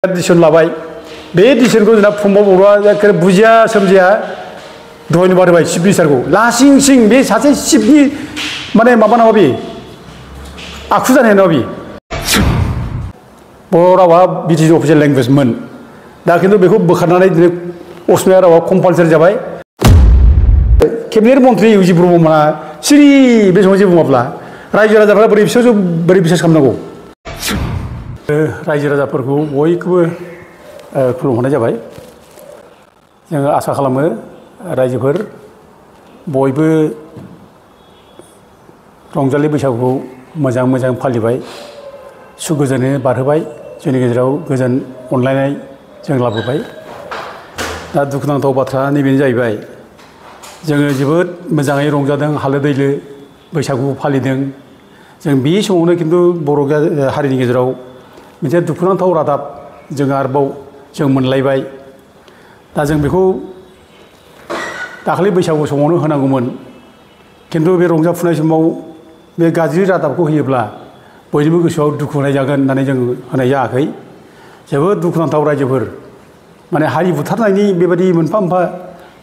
decision लाबाय बे डिसिसनखौ जोंना प्रमद बर'आ बुजिया सोमजिया दहायनो बारबाय चिफ मिनिस्टारखौ लासिं सिं बे सासे चिफनि माने माबा नामा बे आखु जानाय नङा बे बर' रावा बिटिसि अफिसियेल लेंगुवेजमोन दा खिन्थु बेखौ बोखारनानै दिनै असमिया रावा कम्पालसारि जाबाय केबिनेट मन्त्रि इउजि ब्रह्ममोना सिरि बे समाव जेबो बुङाब्ला रायजो राजाफ्रा बोरै बिसास खालामनांगौ रायजो राजाफोरखौ बयखौबो खुलुमहरनाय जाबाय जोङो आसा खालामो रायजोफोर बयबो रंजालि बैसागुखौ मोजां फालिबाय सुख गोजोनै बारहोबाय जोंनि गेजेराव गोजोन अनलायनाय जों लाबोबाय दा दुखुनांथाव बाथ्रा नैबेनो जाहैबाय जोङो जोबोद मोजाङै रंजादों हालो दैलो बैसागु फालिदों जों बे समावनो खिन्थु बर' हारिनि गेजेराव मोनसे दुखुनांथाव रादाब जों आरोबाव जों मोनलायबाय दा जों बेखौ दाखालि बैसागु समावनो होनांगौमोन खिन्थु बे रंजाफुनाय समाव बे गाज्रि रादाबखौ होयोब्ला बयनिबो गोसोआव दुखु होनाय जागोन होननानै जों होनाय जायाखै जोबोद दुखुनांथाव रायजोफोर माने हारि बुथारनायनि बेबायदि मोनफा मोनफा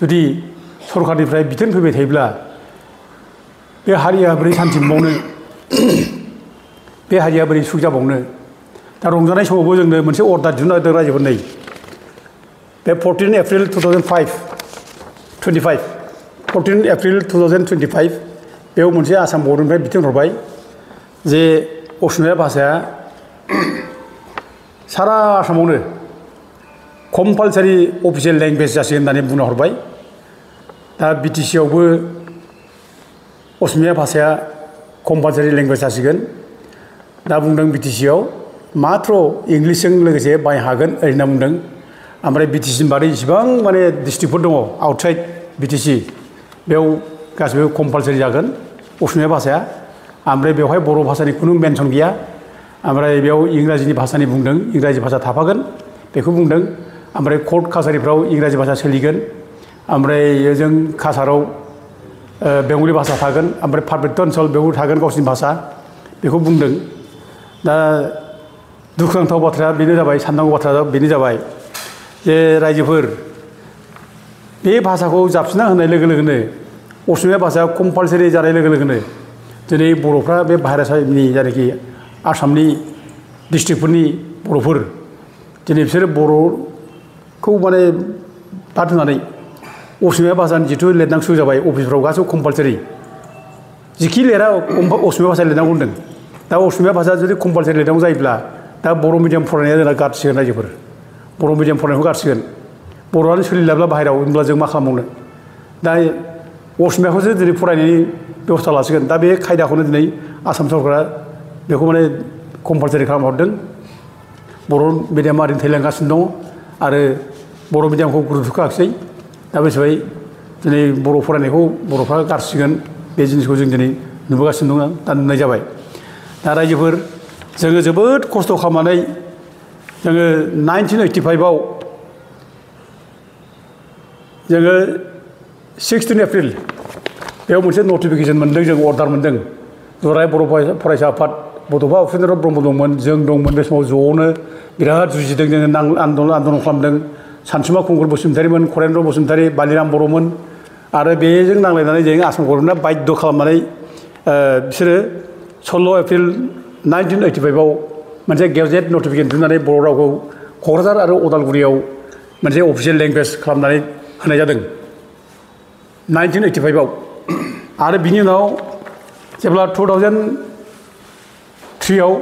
जुदि सरकारनिफ्राय बिथोन फैबाय थायोब्ला बे हारिया बोरै सान्थि मोनबावनो बे हारिया बोरै सुख जाबावनो दा रंजानाय समावबो जोंनो मोनसे अर्डार दिहुनना होदों रायजोफोरनो बे 14 एप्रिल 2025 बेयाव मोनसे आसाम बर्डनिफ्राय बिथोन हरबाय जे असमिया भाषाया सारा आसामावनो कम्पालसारि अफिसियेल लेंगुवेज जासिगोन होननानै बुंना हरबाय दा बिटिसि आवबो असमिया भाषाया कम्पालसारि लेंगुवेज जासिगोन दा बुंदों बिटिसि आव मात्र इंलिसजों लोगोसे बाय हागोन ओरैना बुंदों ओमफ्राय बिटिसिनि बादै इसिबां माने डिस्ट्रिक्टफोर दङ आउटसाइड बिटिसि बेयाव गासिबो कम्पालसारि जागोन असमिया भाषाया ओमफ्राय बेवहाय बर' भाषानि खुनु मेनसन गैया ओमफ्राय बेयाव इंराजिनि भाषानि बुंदों इंराजि भाषा थाफागोन बेखौ बुंदों ओमफ्राय कर्ट कासारिफ्राव इंराजि भाषा सोलिगोन ओमफ्राय ओजों काछाराव बेंगलि भाषा थागोन ओमफ्राय पार्बत्य ओनसोल बेयाव थागोन गावसिनि भाषा बेखौ बुंदों दा दुखुनांथाव बाथ्राया बेनो जाबाय साननांगौ बाथ्राया बेनो जाबाय जे रायजोफोर बे भाषाखौ जाबसिनना होनाय लोगो लोगोनो असमिया भाषाया कम्पालसारि जानाय लोगो लोगोनो दिनै बर'फ्रा बे बाहेरानि जायनाखि आसामनि डिस्ट्रिक्टफोरनि बर'फोर दिनै बिसोरो बर'खौ माने बाद होनानै असमिया भाषानि जिथु लिरनां सुरु जाबाय अफिसफ्राव गासैबो कम्पालसारि जिखि लिरा असमिया भाषा लिरनांगौ होनदों दा असमिया भाषा जुदि कम्पालसारि लिरनांगौ जायोब्ला दा बर' मिडियाम फरायनाया जोंना गारसिगोन रायजोफोर बर' मिडियाम फरायनायखौ गारसिगोन बर'आनो सोलिलाब्ला बाहेरायाव होनब्ला जों मा खालामबावनो दा असमियाखौसो दिनै फरायनायनि बेबस्था लासिगोन दा बे खायदाखौनो दिनै आसाम सरकारा बेखौ माने कम्पालसारि खालामहरदों बर' मिडियामा ओरैनो थैलांगासिनो दङ आरो बर' मिडियामखौ गुरुत्व होआखिसै दा बेसेबाय दिनै बर' फरायनायखौ बर'फ्रा गारसिगोन बे जिनिसखौ जों दिनै नुबोगासिनो दङ दा नुनाय जाबाय दा रायजोफोर जोङो जोबोद खस्थ' खालामनानै जोङो 1985 जोङो 16 एप्रिल बेयाव मोनसे नटिफिकेसन मोन्दों जों अर्डार मोन्दों दुलाराय बर' फरायसा आफाद बड'फा उपेन्द्र ब्रह्म दंमोन जों दंमोन बे समाव ज'नो बिराद जुजिदों जोङो आन्दलन खालामदों सानसुमा खुंगुर बसुमतारीमोन खरेन्द्र बसुमतारी बालिराम बर'मोन आरो बेजों नांलायनानै जों आसाम गभर्नमेन्टआ बाध्य खालामनानै बिसोरो 16 एप्रिल 1985 मोनसे गेजेट नटिफिकेसन दिहुननानै बर' रावखौ क'क्राझार आरो उदालगुरियाव मोनसे अफिसियेल लेंगुवेज खालामनानै होनाय जादों 1985 आरो बिनि उनाव जेब्ला 2003 आव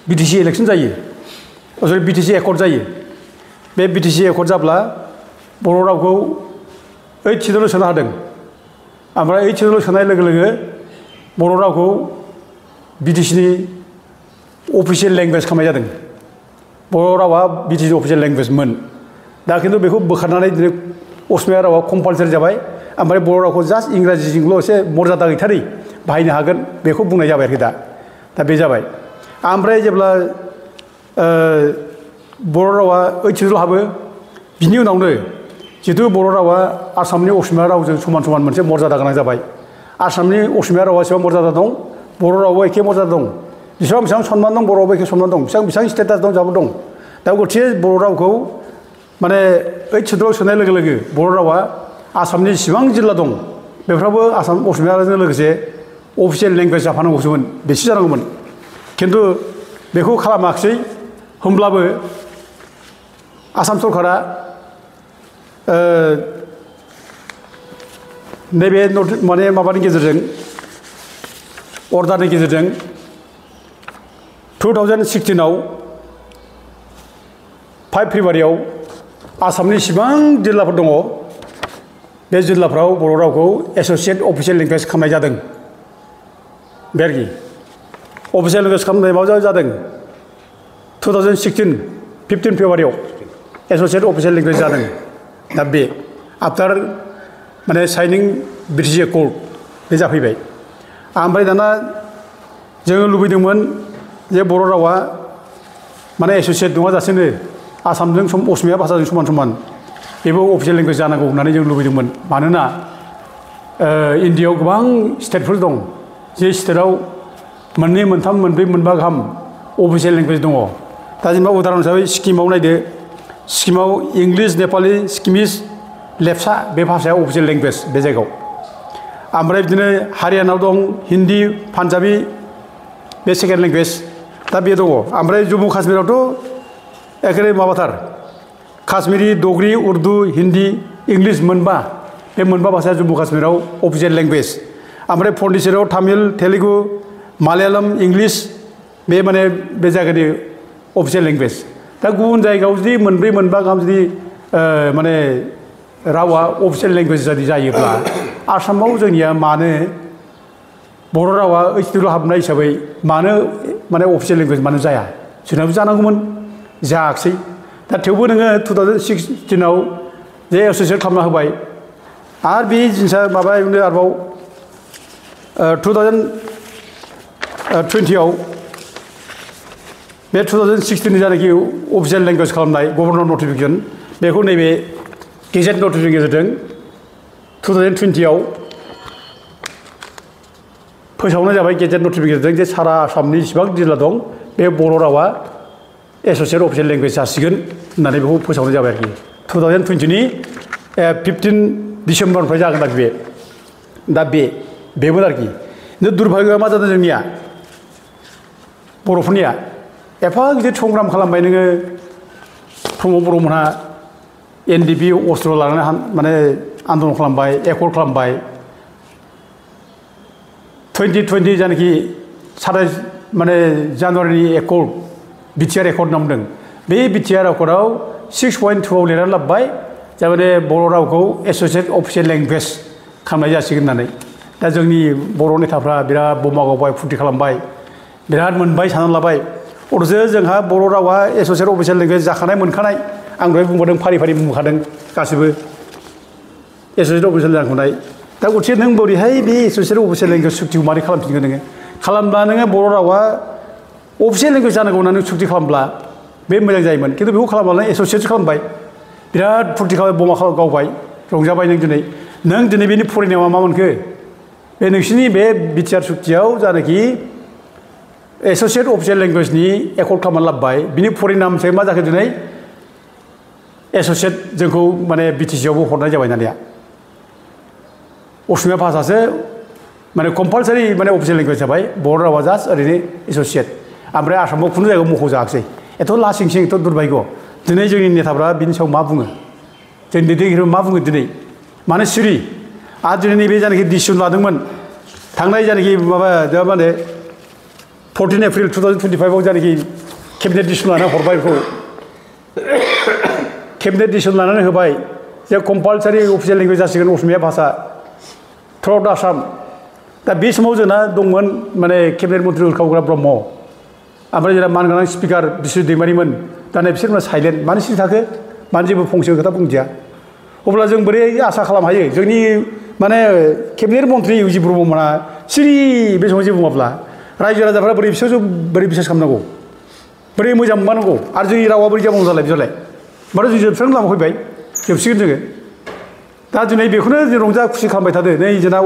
बिटिसि इलेक्सन जायो सरि बिटिसि एकर्ड जायो बे बिटिसि एकर्ड जाब्ला बर' रावखौ 8 सिडुलाव सोनो हादों ओमफ्राय 8 सिडुलाव सोनाय लोगो लोगो बर' रावखौ बिटिसिनि अफिसियेल लेंगुवेज खालामनाय जादों बर' रावा बिटिसि अफिसियेल लेंगुवेजमोन दा खिन्थु बेखौ बोखारनानै दिनै असमिया रावा कम्पालसारि जाबाय ओमफ्राय बर' रावखौ जास्ट इंराजिजोंल' एसे मर्यादा गैथारै बाहायनो हागोन बेखौ बुंनाय जाबाय आरोखि दा बे जाबाय ओमफ्राय जेब्ला बर' रावा 8 सिडुल हाबो बिनि उनावनो जिथु बर' रावा आसामनि असमिया रावजों समान मोनसे मर्यादा गोनां जाबाय आसामनि असमिया रावा एसेबां मर्यादा दं बर' रावआव एखे मर्यादा दं जेसेबां बेसेबां सन्मान दं बर'आवबो एखे सन्मान दं बेसेबां स्टेटास दं जाबो दं दा गथिखे बर' रावखौ माने ओइट सिडुलाव सोनाय लोगो लोगो बर' रावा आसामनि जेसेबां जिल्ला दं बेफ्रावबो आसाम असमियाजों लोगोसे अफिसियेल लेंगुवेज जाफानांगौसोमोन बेसो जानांगौमोन खिन्थु बेखौ खालामाखिसै होमब्लाबो आसाम सरकारा नैबे माने माबानि गेजेरजों अर्डारनि गेजेरजों 2016आव 5 फेब्रुवारियाव आसामनि जेसेबां जिल्लाफोर दङ बे जिल्लाफ्राव बर' रावखौ एस'सियेट अफिसियेल लेंगुवेज खालामनाय जादों बे आरोखि अफिसियेल लेंगुवेज खालामनाय माबा जादों 2016 15 फेब्रुवारियाव एस'सियेट अफिसियेल लेंगुवेज जादों दा बे आफ्टार माने साइनिं ब्रिटिश एकर्ड बे जाफैबाय ओमफ्राय दाना जोङो लुबैदोंमोन जे बर' रावा माने एस'सियेट नङाजासेनो आसामजों असमिया भाषाजों समान समान बेबो अफिसियेल लेंगुवेज जानांगौ होननानै जों लुबैदोंमोन मानोना इन्डियायाव गोबां स्टेटफोर दं जे स्टेटआव मोननै मोनथाम मोनब्रै मोनबा गाहाम अफिसियेल लेंगुवेज दङ दा जेनेबा उदाहरन हिसाबै सिक्किमाव नायदो सिक्किमाव इंलिश नेपाली सिक्किमिस लेपचा बे भाषाया अफिसियेल लेंगुवेज बे जायगायाव ओमफ्राय बिदिनो हारियानाव दं हिन्दी पान्जाबी बे सेकेन्ड लेंगुवेज दा बे दङ ओमफ्राय जम्मु काश्मीरावथ' एखेबारे माबाथार काश्मीरी डगरी उर्दु हिन्दी इंलिश मोनबा बे मोनबा भाषाया जम्मु काश्मीराव अफिसियेल लेंगुवेज ओमफ्राय पन्डिचेरियाव तामिल तेलुगु मालायालम इंलिश बे माने बे जायगानि अफिसियेल लेंगुवेज दा गुबुन जायगायाव जुदि मोनब्रै मोनबा गाहाम जुदि माने रावा अफिसियेल लेंगुवेज जुदि जायोब्ला आसामाव जोंनिया मानो बर' रावा ओइट सिडुलाव हाबनाय हिसाबै मानो माने अफिसियेल लेंगुवेज मानो जाया जोंनाबो जानांगौमोन जायाखिसै दा थेवबो नोङो 2016आव जे एस'सियेट खालामना होबाय आरो बे जिनिसा माबायावनो आरोबाव 2020आव बे 2016नि जानाखि अफिसियेल लेंगुवेज खालामनाय गभर्नर नटिफिकेसन बेखौ नैबे गेजेट नटिफिकेसननि गेजेरजों 2020आव फोसावनाय जाबाय गेजेट नटिफिकेसनजों जे सारा आसामनि जेसेबां जिल्ला दं बे बर' रावा एस'सियेट अफिसियेल लेंगुवेज जासिगोन होननानै बेखौ फोसावनाय जाबाय आरोखि 2020नि 15 डिसेम्बरनिफ्राय जागोन आरोखि बे दा बेमोन आरोखि दुर्भाग्यआ मा जादों जोंनिया बर'फोरनिया एफा गिदिर संग्राम खालामबाय नोङो प्रमद बर'मोनहा NDP अस्त्र लानानै माने आन्दलन खालामबाय एकर्ड खालामबाय 2020 जानाखि 27 माने जानुवारिनि एकर्ड बिटिआर एकर्ड होनना बुंदों बे बिटिआर एकर्डआव 6.2आव लिरनानै लाबोबाय जामाने बर' रावखौ एस'सियेट अफिसियेल लेंगुवेज खालामनाय जासिगोन होननानै दा जोंनि बर' नेताफ्रा बिराद बमा गावबाय फुरथि खालामबाय बिराद मोनबाय साननानै लाबाय अथ'सो जोंहा बर' रावा एस'सियेट अफिसियेल लेंगुवेज जाखानाय मोनखानाय आं दहाय बुंबादों फारि फारि बुंखादों गासिबो एस'सियेट अफिसियेल जाखानाय दा गथिखे नों बोरैहाय बे एस'सियेट अफिसियेल लेंगुवेज सुक्तिखौ मारै खालामफिनगोन नोङो खालामब्ला नोङो बर' रावा अफिसियेल लेंगुवेज जानांगौ होननानै सुक्ति खालामब्ला बे मोजां जायोमोन खिन्थु बेखौ खालामब्ला एस'सियेट खालामबाय बिराद फुरथि खालामबाय बमा गावबाय रंजाबाय नों दिनै बेनि फरायनायाव मा मोनखो बे नोंसिनि बे बिटिआर सुक्तियाव जानाखि एस'सियेट अफिसियेल लेंगुवेजनि एकर्ड खालामनानै लाबोबाय बिनि परिनामसो मा जाखो दिनै एस'सियेट जोंखौ माने बिटिसिआवबो हरनाय जाबाय दानिया असमिया भाषासो माने कम्पालसारि माने अफिसियेल लेंगुवेज जाबाय बर' रावा जास्ट ओरैनो एस'सियेट ओमफ्राय आसामाव खुनु जायगायाव मख'जायाखिसै एथ' लासिं सिं एथ' दुर्भाग्य दिनै जोंनि नेताफ्रा बिनि सायाव मा बुङो जोंनि दैदेनगिरिफ्रा मा बुङो दिनै मानो सिरि आरो दिनै नैबे जानाखि डिसिसन लादोंमोन थांनाय जानाखि माबा मा होनो 14 एप्रिल 2025आव जानाखि केबिनेट डिसिसन लानानै हरबाय बेखौ केबिनेट डिसिसन लानानै होबाय जे कम्पालसारि अफिसियेल लेंगुवेज जासिगोन असमिया भाषा थ्रुआउट आसाम दा बे समाव जोंना दंमोन माने केबिनेट मन्थ्रि उरखावग्रा ब्रह्म ओमफ्राय जोंना मानगोनां स्पिकार बिश्व दैमारिमोन दाना बिसोर साइलेन्ट मानो सिरि थाखो मानो जेबो फंसे खोथा बुंदिया अब्ला जों बोरै आसा खालामनो हायो जोंनि माने केबिनेट मन्थ्रि इउ जि ब्रह्ममोनहा सिरि बे समाव जेबो बुङाब्ला रायजो राजाफ्रा बोरै बिसोर बोरै बिसास खालामनांगौ बोरै मोजां मोनबानांगौ आरो जोंनि रावा बोरै जाबावौ जालाय बिदिलाय होमबाथ' जों जोबस्रांनो लामा फैबाय जोबसिगोन जोङो दा दिनै बेखौनो जों रंजा खुसि खालामबाय थादों नै जोंना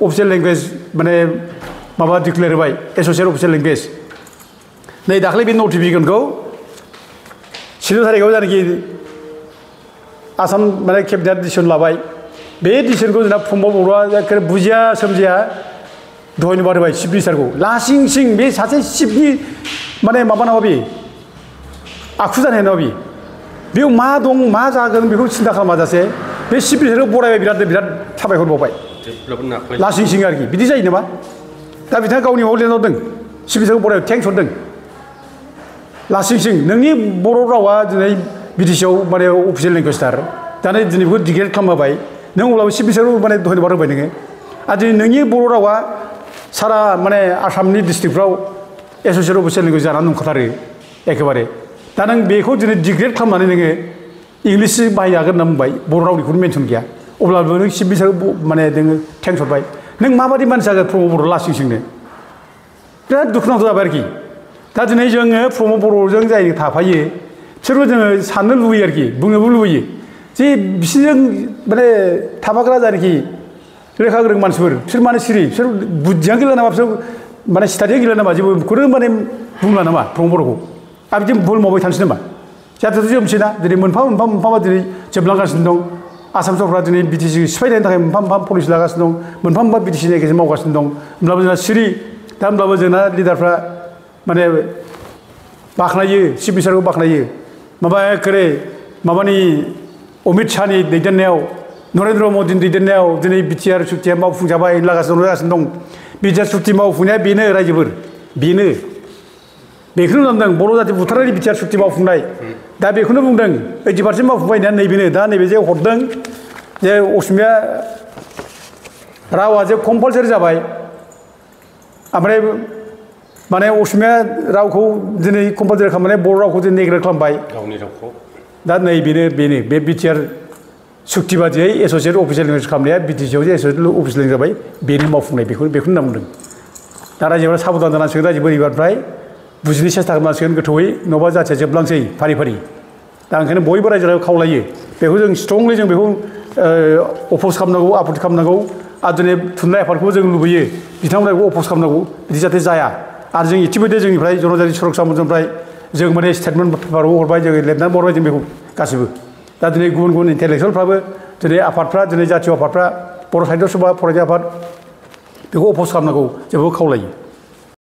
अफिसियेल लेंगुवेज माने माबा डिक्लेयार होबाय एस'सियेट अफिसियेल लेंगुवेज नै दाख्लै बे नटिफिकेसनखौ 16 थारिखआव जानाखि आसाम माने केबिनेट डिसिसन लाबाय बे डिसिसनखौ जोंना प्रमद बर'आ बुजिया सोमजिया धन्यबाद होबाय चिफ मिनिस्टारखौ लासिं सिं बे सासे चिफनि माने माबा नङा बे आखु जानाय नङा बे बेयाव मा दं मा जागोन बेखौ सिन्था खालामाजासे बे चिफ मिनिस्टारखौ बरायबाय बिराद साबायखर बावबाय लासिं सिं आरोखि बिदि जायो नामा दा बिथाङा गावनि माबायाव लिरनावदों चिफ मिनिस्टारखौ बरायबाय थेंक्स हरदों लासिं सिं नोंनि बर' रावा दिनै बिटिसिआव माने अफिसियेल लेंगुवेजथार दानो दिनै बेखौ डिग्रेड खालामबाय नों अब्लाबो चिफ मिनिस्टारखौ माने धन्यबाद होबाय नोङो आरो दिनै नोंनि बर' रावा सारा माने आसामनि डिस्ट्रिक्टफ्राव एस'सियेट अफिसियेल लेंगुवेज जानानै दंखाथारो एखेबारे दा नों बेखौ दिनै डिग्रेड खालामनानै नोङो इंलिस बाहायनो हागोन होनना बुंबाय बर' रावनिखौनो मेनसन गैया अब्लाबो नों चिफ मिनिस्टारखौ माने नोङो थेंक्स हरबाय नों माबायदि मानसि जागोन प्रमद बर' लासिं सिंनो बिराद दुखुनांथाव जाबाय आरोखि दा दिनै जोङो प्रमद बर'जों जाय थाफायो बिसोरबो जोङो साननो लुबैयो आरोखि बुंनोबो लुबैयो जे बिसोरजों माने थाफाग्रा जायनाखि लेखा गोरों मानसिफोर बिसोर माने सिरि बिसोर बुद्धियानो गैला नामा बिसोर माने स्टाडियानो गैला नामा जेबो बेखौनो माने बुंला नामा प्रमद बर'खौ आरो बिदि भुल मावबाय थानोसै नामा जाहाथे जोमसै ना दिनै मोनफा दिनै जोबलांगासिनो दं आसाम सरकारा दिनै बिटिसि सिफायनायनि थाखाय मोनफा पलिसि लागासिनो दं मोनफा बिटिसिनि गेजेरजों मावगासिनो दं होमब्लाबो जोंना सिरि दा होमब्लाबो जोंना लिडारफ्रा माने बाख्नायो चिफ मिनिस्टारखौ बाख्नायो माबा एखेबारे माबानि अमित शाहनि दैदेननायाव नरेन्द्र मदिनि दैदेननायाव दिनै बिटिआर सुक्तिया मावफुंजाबाय जागासिनो दं बिटिआर सुक्ति मावफुंनाया बेनो रायजोफोर बेनो बेखौनो बुंदों बर' जाति बुथारनायनि बिटिआर सुक्ति मावफुंनाय दा बेखौनो बुंदों 80% मावफुंबाय होननाया नैबेनो दा नैबे जे हरदों जे असमिया रावा जे कम्पालसारि जाबाय ओमफ्राय माने असमिया रावखौ दिनै कम्पालसारि खालामनानै बर' रावखौ जों नेग्लेक्ट खालामबाय गावनि रावखौ दा बेनो बे बिटिआर सुक्ति बादियै एस'सियेट अफिसियेल लेंगुवेज खालामनाया बिटिसिआव जे एस'सियेट अफिसियेल लेंगुवेज जाबाय बेनो मावफुंनाय बेखौनो होनना बुंदों दा रायजोफोरा साबधान जानांसिगोन रायजो बोरैबानिफ्राय बुजिनो सेस्था खालामनांसिगोन गोथौयै नङाबा जाथिया जोबलांसै फारि दा ओंखायनो बयबो रायजो राजाखौ खावलायो बेखौ जों स्ट्रंलि जों बेखौ अप'ज खालामनांगौ आपत्ति खालामनांगौ आरो दिनै थुनलाइ आफादखौबो जों लुबैयो बिथांमोना बेखौ अप'ज खालामनांगौ बिदि जाहाथे जाया आरो जों इतिमध्य जोंनिफ्राय जनजाति सुरक्षा मन्चनिफ्राय जों माने स्टेटमेन्ट पेपाराव हरबाय जों लिरनानै हरबाय जों बेखौ गासिबो दा दिनै गुबुन इन्टेलेक्सुवेलफ्राबो दिनै आफादफ्रा दिनै जातीय आफादफ्रा बर' साहित्य सभा फरायसा आफाद बेखौ अप'ज खालामनांगौ जों बेखौ खावलायो